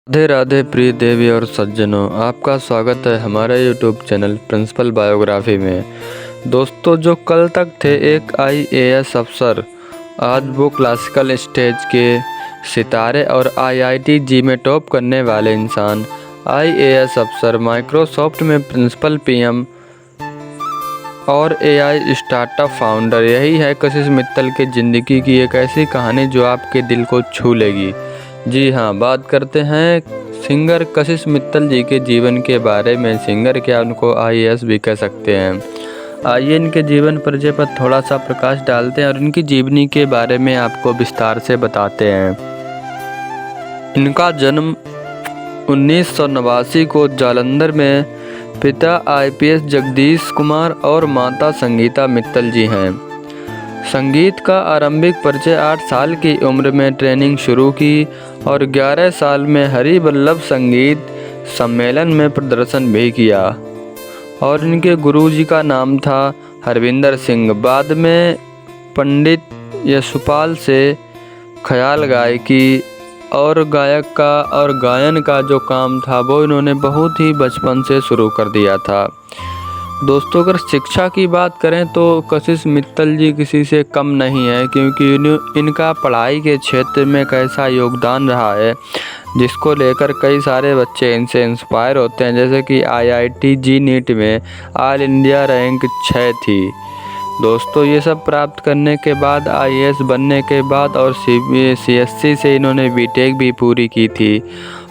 राधे राधे प्रिय देवी और सज्जनों, आपका स्वागत है हमारे यूट्यूब चैनल प्रिंसिपल बायोग्राफी में। दोस्तों, जो कल तक थे एक आईएएस अफसर, आज वो क्लासिकल स्टेज के सितारे और आईआईटी में टॉप करने वाले इंसान। आईएएस अफसर, माइक्रोसॉफ्ट में प्रिंसिपल पीएम और एआई स्टार्टअप फाउंडर। यही है कशिश मित्तल की ज़िंदगी की एक ऐसी कहानी जो आपके दिल को छू लेगी। जी हाँ, बात करते हैं सिंगर कशिश मित्तल जी के जीवन के बारे में। सिंगर क्या, उनको आईएएस भी कह सकते हैं। आइए इनके जीवन परिचय पर थोड़ा सा प्रकाश डालते हैं और इनकी जीवनी के बारे में आपको विस्तार से बताते हैं। इनका जन्म 1989 को जालंधर में, पिता आईपीएस जगदीश कुमार और माता संगीता मित्तल जी हैं। संगीत का आरंभिक परिचय 8 साल की उम्र में ट्रेनिंग शुरू की और 11 साल में हरि वल्लभ संगीत सम्मेलन में प्रदर्शन भी किया और इनके गुरुजी का नाम था हरविंदर सिंह। बाद में पंडित यशपाल से ख्याल गायकी और गायन का जो काम था वो इन्होंने बहुत ही बचपन से शुरू कर दिया था। दोस्तों, अगर शिक्षा की बात करें तो कशिश मित्तल जी किसी से कम नहीं है, क्योंकि इनका पढ़ाई के क्षेत्र में कैसा योगदान रहा है जिसको लेकर कई सारे बच्चे इनसे इंस्पायर होते हैं। जैसे कि आईआईटी जी नीट में ऑल इंडिया रैंक 6 थी। दोस्तों, ये सब प्राप्त करने के बाद आईएएस बनने के बाद और सीएससी से इन्होंने बीटेक भी पूरी की थी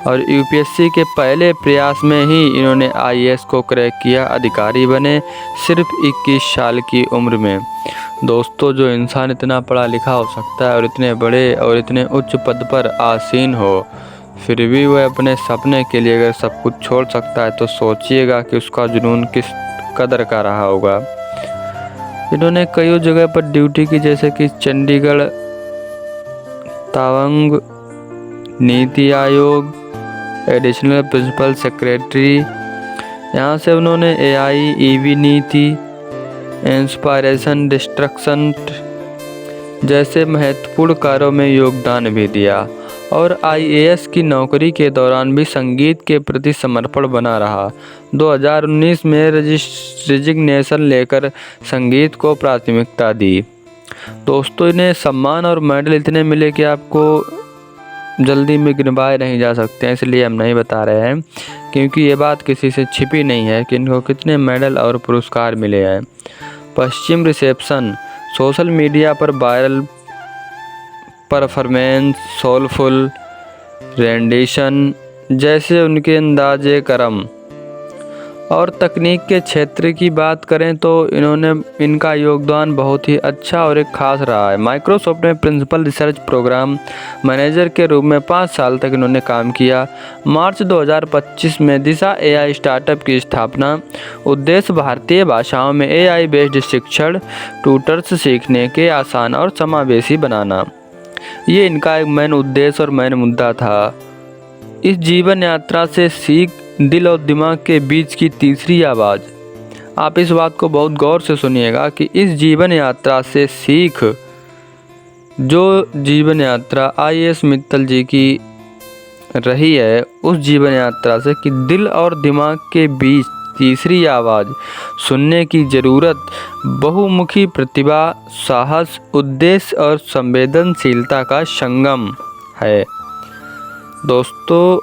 और यूपीएससी के पहले प्रयास में ही इन्होंने आईएएस को क्रैक किया, अधिकारी बने सिर्फ 21 साल की उम्र में। दोस्तों, जो इंसान इतना पढ़ा लिखा हो सकता है और इतने बड़े और इतने उच्च पद पर आसीन हो, फिर भी वह अपने सपने के लिए अगर सब कुछ छोड़ सकता है तो सोचिएगा कि उसका जुनून किस कदर का रहा होगा। इन्होंने कई जगह पर ड्यूटी की, जैसे कि Chandigarh, Tawang, NITI Aayog, additional principal secretary. यहाँ से उन्होंने एआई, ईवी नीति, इंस्पायरेशन डिस्ट्रक्शन जैसे महत्वपूर्ण कार्यों में योगदान भी दिया और आईएएस की नौकरी के दौरान भी संगीत के प्रति समर्पण बना रहा। 2019 में रिजिग्नेशन लेकर संगीत को प्राथमिकता दी। दोस्तों, इन्हें सम्मान और मेडल इतने मिले कि आपको जल्दी में गिनवाए नहीं जा सकते हैं, इसलिए हम नहीं बता रहे हैं, क्योंकि ये बात किसी से छिपी नहीं है कि इनको कितने मेडल और पुरस्कार मिले हैं। पश्चिम रिसेप्शन, सोशल मीडिया पर वायरल परफॉर्मेंस, सोलफुल रेंडिशन जैसे उनके अंदाजे करम और तकनीक के क्षेत्र की बात करें तो इनका योगदान बहुत ही अच्छा और एक खास रहा है। माइक्रोसॉफ्ट में प्रिंसिपल रिसर्च प्रोग्राम मैनेजर के रूप में 5 साल तक इन्होंने काम किया। मार्च 2025 में दिशा एआई स्टार्टअप की स्थापना। उद्देश्य भारतीय भाषाओं में एआई बेस्ड शिक्षण ट्यूटर्स सीखने के आसान और समावेशी बनाना। ये इनका एक मेन उद्देश्य और मेन मुद्दा था। इस जीवन यात्रा से सीख, दिल और दिमाग के बीच की तीसरी आवाज़। आप इस बात को बहुत गौर से सुनिएगा कि इस जीवन यात्रा से सीख, जो जीवन यात्रा आईएएस मित्तल जी की रही है, उस जीवन यात्रा से कि दिल और दिमाग के बीच तीसरी आवाज़ सुनने की ज़रूरत, बहुमुखी प्रतिभा, साहस, उद्देश्य और संवेदनशीलता का संगम है। दोस्तों,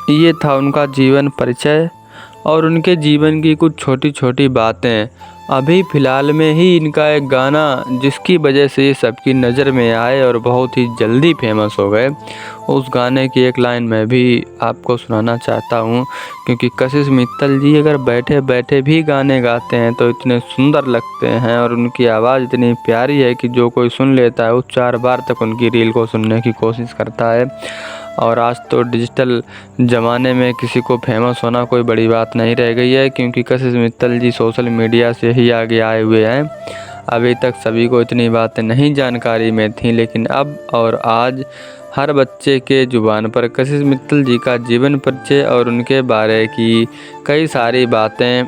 ये था उनका जीवन परिचय और उनके जीवन की कुछ छोटी छोटी बातें। अभी फ़िलहाल में ही इनका एक गाना जिसकी वजह से ये सबकी नज़र में आए और बहुत ही जल्दी फेमस हो गए, उस गाने की एक लाइन मैं भी आपको सुनाना चाहता हूँ, क्योंकि कशिश मित्तल जी अगर बैठे बैठे भी गाने गाते हैं तो इतने सुंदर लगते हैं और उनकी आवाज़ इतनी प्यारी है कि जो कोई सुन लेता है वो 4 बार तक उनकी रील को सुनने की कोशिश करता है। और आज तो डिजिटल ज़माने में किसी को फेमस होना कोई बड़ी बात नहीं रह गई है, क्योंकि कशिश मित्तल जी सोशल मीडिया से ही आगे आए हुए हैं। अभी तक सभी को इतनी बातें नहीं जानकारी में थी, लेकिन अब और आज हर बच्चे के ज़ुबान पर कशिश मित्तल जी का जीवन परिचय और उनके बारे की कई सारी बातें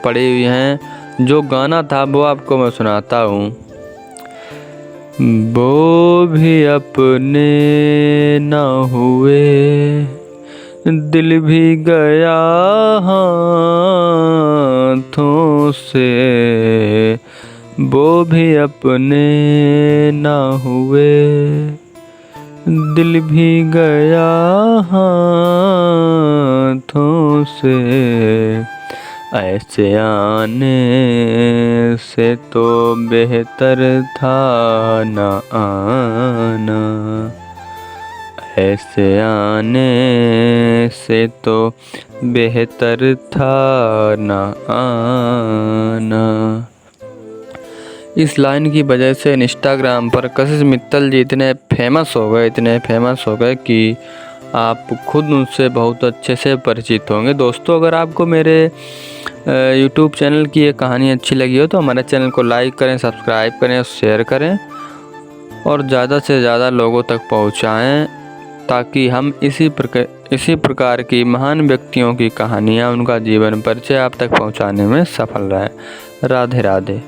पड़ी हुई हैं। जो गाना था वो आपको मैं सुनाता हूँ। वो भी अपने न हुए, दिल भी गया हाथों से। वो भी अपने न हुए, दिल भी गया हाथों से। ऐसे आने से तो बेहतर था न आना, ऐसे आने से तो बेहतर था न आना। इस लाइन की वजह से इंस्टाग्राम पर कशिश मित्तल जी इतने फेमस हो गए कि आप खुद उनसे बहुत अच्छे से परिचित होंगे। दोस्तों, अगर आपको मेरे यूट्यूब चैनल की ये कहानी अच्छी लगी हो तो हमारे चैनल को लाइक करें, सब्सक्राइब करें और शेयर करें और ज़्यादा से ज़्यादा लोगों तक पहुंचाएं, ताकि हम इसी प्रकार की महान व्यक्तियों की कहानियां, उनका जीवन परिचय आप तक पहुंचाने में सफल रहें। राधे राधे।